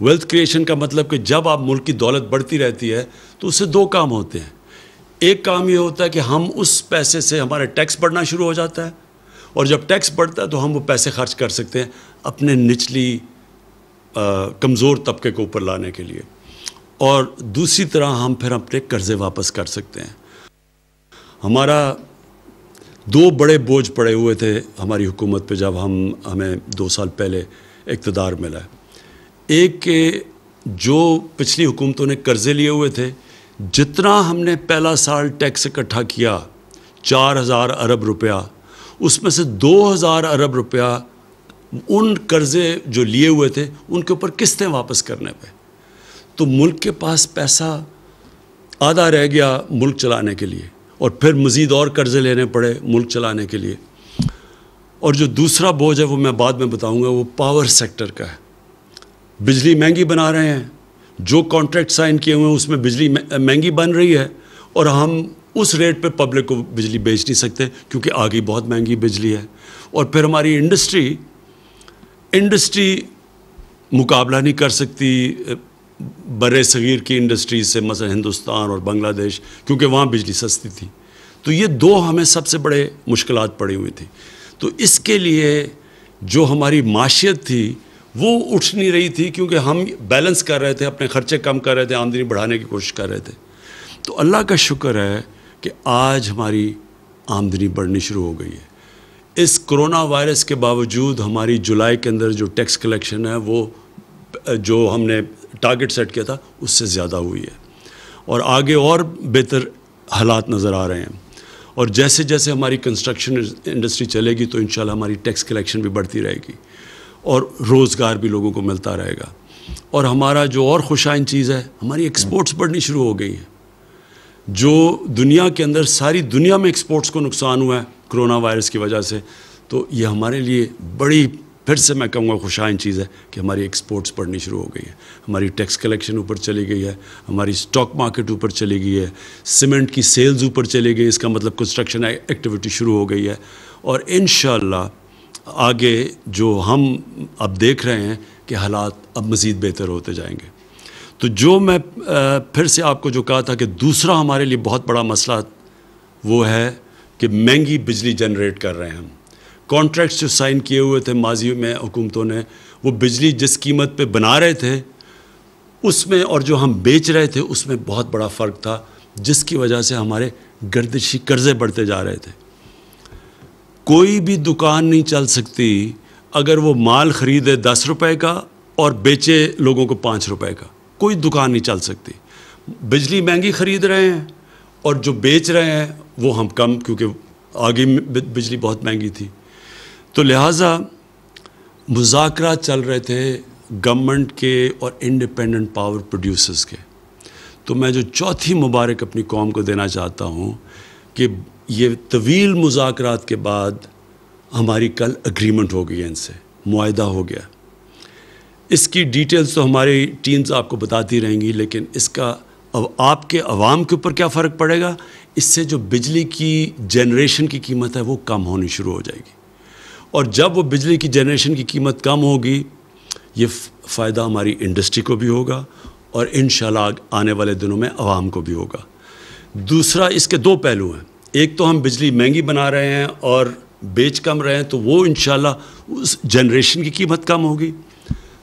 Wealth creation کا مطلب کہ جب آپ ملک کی دولت بڑھتی رہتی ہے تو اس سے دو کام ہوتے ہیں. ایک کام یہ ہوتا ہے کہ ہم اس پیسے سے ہمارا ٹیکس بڑھنا شروع ہو جاتا ہے, اور جب ٹیکس بڑھتا ہے تو ہم وہ پیسے خرچ کر سکتے ہیں اپنے نچلی کمزور طبقے کو اوپر لانے کے لیے, اور دوسری طرح ہم پھر اپنے قرضے واپس کر سکتے ہیں. ہمارا دو بڑے بوجھ پڑے ہوئے تھے ہماری حکومت پہ جب ہمیں 2 سال پہلے اقتدار ملا ہے. ایک کہ جو پچھلی حکومتوں نے قرضے لیے ہوئے تھے, جتنا ہم نے پہلا سال ٹیکس اکٹھا کیا 4000 ارب روپیہ, اس میں سے 2000 ارب روپیہ ان قرضے جو لیے ہوئے تھے ان کے اوپر قسطیں واپس کرنے پہ. تو ملک کے پاس پیسہ آدھا رہ گیا ملک چلانے کے لیے, اور پھر مزید اور قرضے لینے پڑے ملک چلانے کے لیے. اور جو دوسرا بوجھ ہے وہ میں بعد میں بتاؤں گا, وہ پاور سیکٹر کا ہے. بجلی مہنگی بنا رہے ہیں, جو کانٹریکٹ سائن کیے ہوئے ہیں اس میں بجلی مہنگی بن رہی ہے, اور ہم اس ریٹ پہ پبلک کو بجلی بیچ نہیں سکتے کیونکہ آگے بہت مہنگی بجلی ہے. اور پھر ہماری انڈسٹری مقابلہ نہیں کر سکتی بر صغیر کی انڈسٹریز سے, مثلا ہندوستان اور بنگلہ دیش, کیونکہ وہاں بجلی سستی تھی. تو یہ دو ہمیں سب سے بڑے مشکلات پڑی ہوئی تھی. تو اس کے لیے جو ہماری معیشت تھی وہ اٹھ نہیں رہی تھی, کیونکہ ہم بیلنس کر رہے تھے, اپنے خرچے کم کر رہے تھے, آمدنی بڑھانے کی کوشش کر رہے تھے. تو اللہ کا شکر ہے کہ آج ہماری آمدنی بڑھنی شروع ہو گئی ہے. اس کرونا وائرس کے باوجود ہماری جولائی کے اندر جو ٹیکس کلیکشن ہے وہ جو ہم نے ٹارگٹ سیٹ کیا تھا اس سے زیادہ ہوئی ہے, اور آگے اور بہتر حالات نظر آ رہے ہیں. اور جیسے جیسے ہماری کنسٹرکشن انڈسٹری چلے گی تو انشاءاللہ ہماری ٹیکس کلیکشن بھی بڑھتی رہے گی, اور روزگار بھی لوگوں کو ملتا رہے گا. اور ہمارا جو اور خوشائن چیز ہے, ہماری ایکسپورٹس بڑھنی شروع ہو گئی ہیں. جو دنیا کے اندر ساری دنیا میں ایکسپورٹس کو نقصان ہوا ہے کرونا وائرس کی وجہ سے, تو یہ ہمارے لیے بڑی, پھر سے میں کہوں گا خوشائن چیز ہے کہ ہماری ایکسپورٹس بڑھنی شروع ہو گئی ہے. ہماری ٹیکس کلیکشن اوپر چلی گئی ہے, ہماری اسٹاک مارکیٹ اوپر چلی گئی ہے, سیمنٹ کی سیلز اوپر چلی گئی, اس کا مطلب کنسٹرکشن ایکٹیویٹی شروع ہو گئی ہے. اور انشاءاللہ آگے جو ہم اب دیکھ رہے ہیں کہ حالات اب مزید بہتر ہوتے جائیں گے. تو جو میں پھر سے آپ کو جو کہا تھا کہ دوسرا ہمارے لیے بہت بڑا مسئلہ وہ ہے کہ مہنگی بجلی جنریٹ کر رہے ہیں ہم. کانٹریکٹس جو سائن کیے ہوئے تھے ماضی میں حکومتوں نے, وہ بجلی جس قیمت پہ بنا رہے تھے اس میں اور جو ہم بیچ رہے تھے اس میں بہت بڑا فرق تھا, جس کی وجہ سے ہمارے گردشی قرضے بڑھتے جا رہے تھے. کوئی بھی دکان نہیں چل سکتی اگر وہ مال خریدے 10 روپے کا اور بیچے لوگوں کو 5 روپے کا. کوئی دکان نہیں چل سکتی. بجلی مہنگی خرید رہے ہیں اور جو بیچ رہے ہیں وہ ہم کم, کیونکہ آگے بجلی بہت مہنگی تھی. تو لہٰذا مذاکرات چل رہے تھے گورنمنٹ کے اور انڈیپینڈنٹ پاور پروڈیوسرز کے. تو میں جو چوتھی مبارک اپنی قوم کو دینا چاہتا ہوں کہ یہ طویل مذاکرات کے بعد ہماری کل اگریمنٹ ہو گئی ہے, ان سے معاہدہ ہو گیا. اس کی ڈیٹیلز تو ہماری ٹیمز آپ کو بتاتی رہیں گی, لیکن اس کا آپ کے عوام کے اوپر کیا فرق پڑے گا, اس سے جو بجلی کی جنریشن کی قیمت ہے وہ کم ہونی شروع ہو جائے گی. اور جب وہ بجلی کی جنریشن کی قیمت کم ہوگی, یہ فائدہ ہماری انڈسٹری کو بھی ہوگا اور انشاءاللہ آنے والے دنوں میں عوام کو بھی ہوگا. دوسرا, اس کے دو پہلو ہیں. ایک تو ہم بجلی مہنگی بنا رہے ہیں اور بیچ کم رہے ہیں, تو وہ انشاءاللہ اس جنریشن کی قیمت کم ہوگی.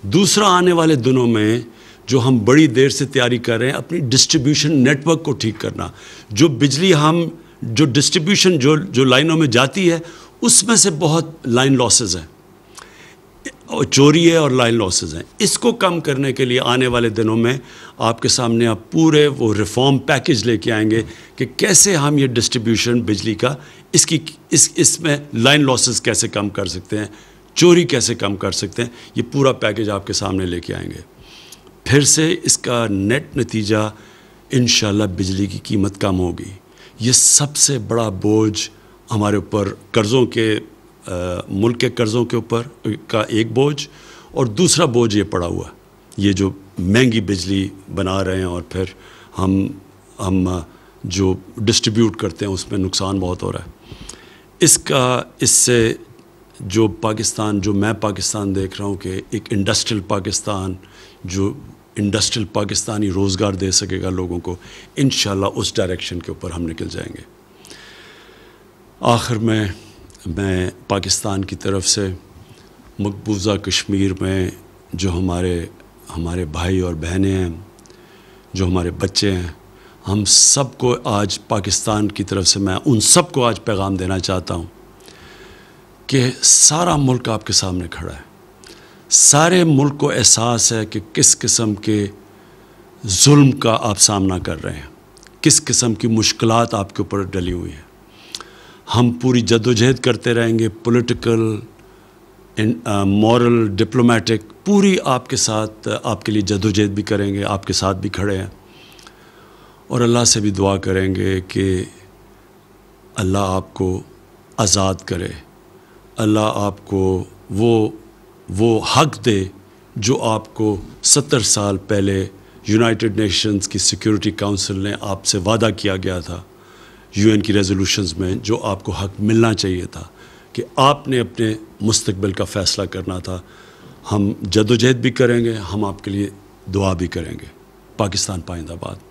دوسرا, آنے والے دنوں میں جو ہم بڑی دیر سے تیاری کر رہے ہیں اپنی ڈسٹریبیوشن نیٹ ورک کو ٹھیک کرنا. جو بجلی ہم جو ڈسٹریبیوشن جو لائنوں میں جاتی ہے اس میں سے بہت لائن لاسز ہیں, چوری ہے اور لائن لاسز ہیں. اس کو کم کرنے کے لیے آنے والے دنوں میں آپ کے سامنے آپ پورے وہ ریفارم پیکج لے کے آئیں گے کہ کیسے ہم یہ ڈسٹریبیوشن بجلی کا اس میں لائن لاسز کیسے کم کر سکتے ہیں, چوری کیسے کم کر سکتے ہیں. یہ پورا پیکج آپ کے سامنے لے کے آئیں گے. پھر سے اس کا نیٹ نتیجہ انشاءاللہ بجلی کی قیمت کم ہوگی. یہ سب سے بڑا بوجھ ہمارے اوپر قرضوں کے ملک کے قرضوں کے اوپر کا ایک بوجھ, اور دوسرا بوجھ یہ پڑا ہوا یہ جو مہنگی بجلی بنا رہے ہیں اور پھر ہم جو ڈسٹریبیوٹ کرتے ہیں اس میں نقصان بہت ہو رہا ہے. اس سے جو میں پاکستان دیکھ رہا ہوں کہ ایک انڈسٹریل پاکستان جو انڈسٹریل پاکستانی روزگار دے سکے گا لوگوں کو، انشاءاللہ اس ڈائریکشن کے اوپر ہم نکل جائیں گے۔ آخر میں پاکستان کی طرف سے مقبوضہ کشمیر میں جو ہمارے بھائی اور بہنیں ہیں، جو ہمارے بچے ہیں، ہم سب کو آج پاکستان کی طرف سے میں ان سب کو آج پیغام دینا چاہتا ہوں کہ سارا ملک آپ کے سامنے کھڑا ہے۔ سارے ملک کو احساس ہے کہ کس قسم کے ظلم کا آپ سامنا کر رہے ہیں، کس قسم کی مشکلات آپ کے اوپر ڈلی ہوئی ہیں۔ ہم پوری جد و جہد کرتے رہیں گے، پولیٹیکل، مورل، ڈپلومیٹک، پوری آپ کے ساتھ آپ کے لیے جد و جہد بھی کریں گے، آپ کے ساتھ بھی کھڑے ہیں، اور اللہ سے بھی دعا کریں گے کہ اللہ آپ کو آزاد کرے، اللہ آپ کو وہ حق دے جو آپ کو 70 سال پہلے یونائٹڈ نیشنز کی سیکیورٹی کونسل نے آپ سے وعدہ کیا گیا تھا، UN کی ریزولوشنز میں جو آپ کو حق ملنا چاہیے تھا کہ آپ نے اپنے مستقبل کا فیصلہ کرنا تھا۔ ہم جد و جہد بھی کریں گے، ہم آپ کے لیے دعا بھی کریں گے۔ پاکستان پائندہ باد۔